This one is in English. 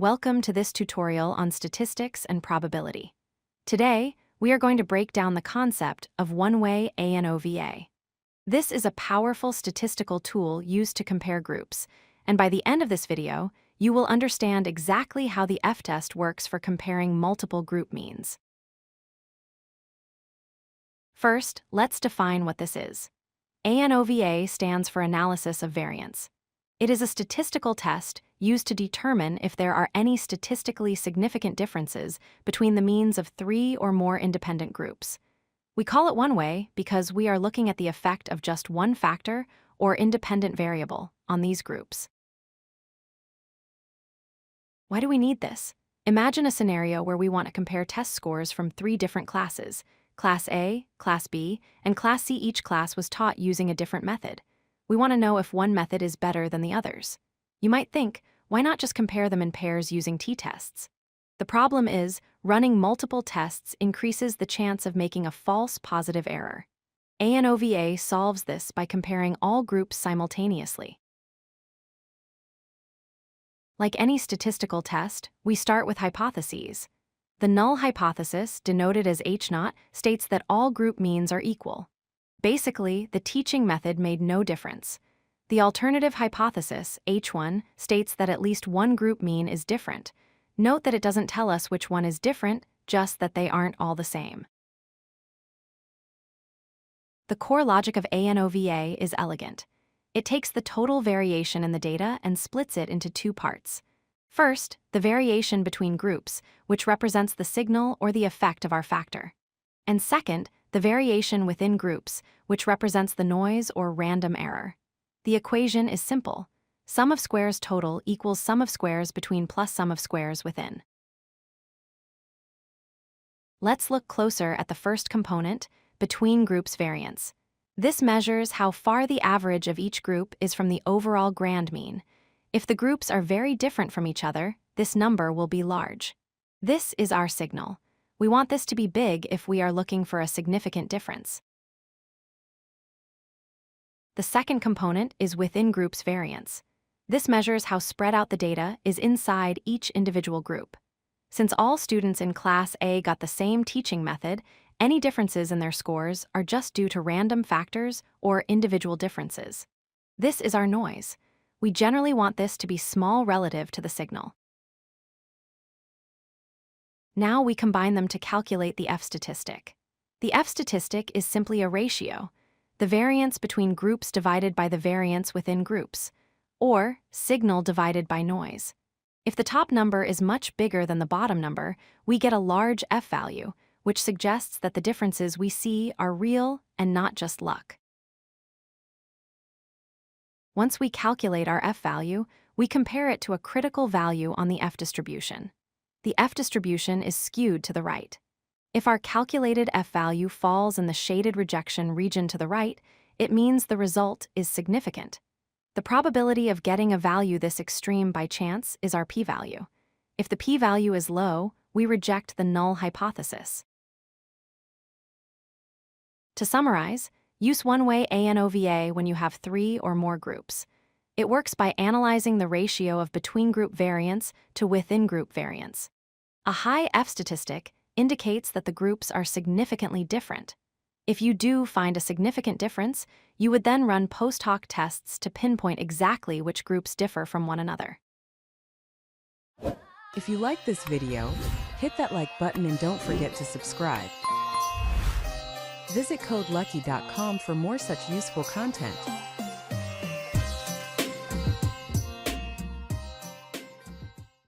Welcome to this tutorial on statistics and probability. Today, we are going to break down the concept of one-way ANOVA. This is a powerful statistical tool used to compare groups, and by the end of this video, you will understand exactly how the F-test works for comparing multiple group means. First, let's define what this is. ANOVA stands for Analysis of Variance. It is a statistical test used to determine if there are any statistically significant differences between the means of three or more independent groups. We call it one-way because we are looking at the effect of just one factor or independent variable on these groups. Why do we need this? Imagine a scenario where we want to compare test scores from three different classes: Class A, Class B, and Class C. Each class was taught using a different method. We want to know if one method is better than the others. You might think, why not just compare them in pairs using t-tests? The problem is, running multiple tests increases the chance of making a false positive error. ANOVA solves this by comparing all groups simultaneously. Like any statistical test, we start with hypotheses. The null hypothesis, denoted as H0, states that all group means are equal. Basically, the teaching method made no difference. The alternative hypothesis, H1, states that at least one group mean is different. Note that it doesn't tell us which one is different, just that they aren't all the same. The core logic of ANOVA is elegant. It takes the total variation in the data and splits it into two parts. First, the variation between groups, which represents the signal or the effect of our factor. And second, the variation within groups, which represents the noise or random error. The equation is simple. Sum of squares total equals sum of squares between plus sum of squares within. Let's look closer at the first component, between groups variance. This measures how far the average of each group is from the overall grand mean. If the groups are very different from each other, this number will be large. This is our signal. We want this to be big if we are looking for a significant difference. The second component is within groups variance. This measures how spread out the data is inside each individual group. Since all students in Class A got the same teaching method, any differences in their scores are just due to random factors or individual differences. This is our noise. We generally want this to be small relative to the signal. Now we combine them to calculate the F-statistic. The F-statistic is simply a ratio, the variance between groups divided by the variance within groups, or signal divided by noise. If the top number is much bigger than the bottom number, we get a large F value, which suggests that the differences we see are real and not just luck. Once we calculate our F value, we compare it to a critical value on the F distribution. The F distribution is skewed to the right. If our calculated F value falls in the shaded rejection region to the right, it means the result is significant. The probability of getting a value this extreme by chance is our p-value. If the p-value is low, we reject the null hypothesis. To summarize, use one-way ANOVA when you have three or more groups. It works by analyzing the ratio of between-group variance to within-group variance. A high F-statistic indicates that the groups are significantly different. If you do find a significant difference, you would then run post-hoc tests to pinpoint exactly which groups differ from one another. If you like this video, hit that like button and don't forget to subscribe. Visit codelucky.com for more such useful content.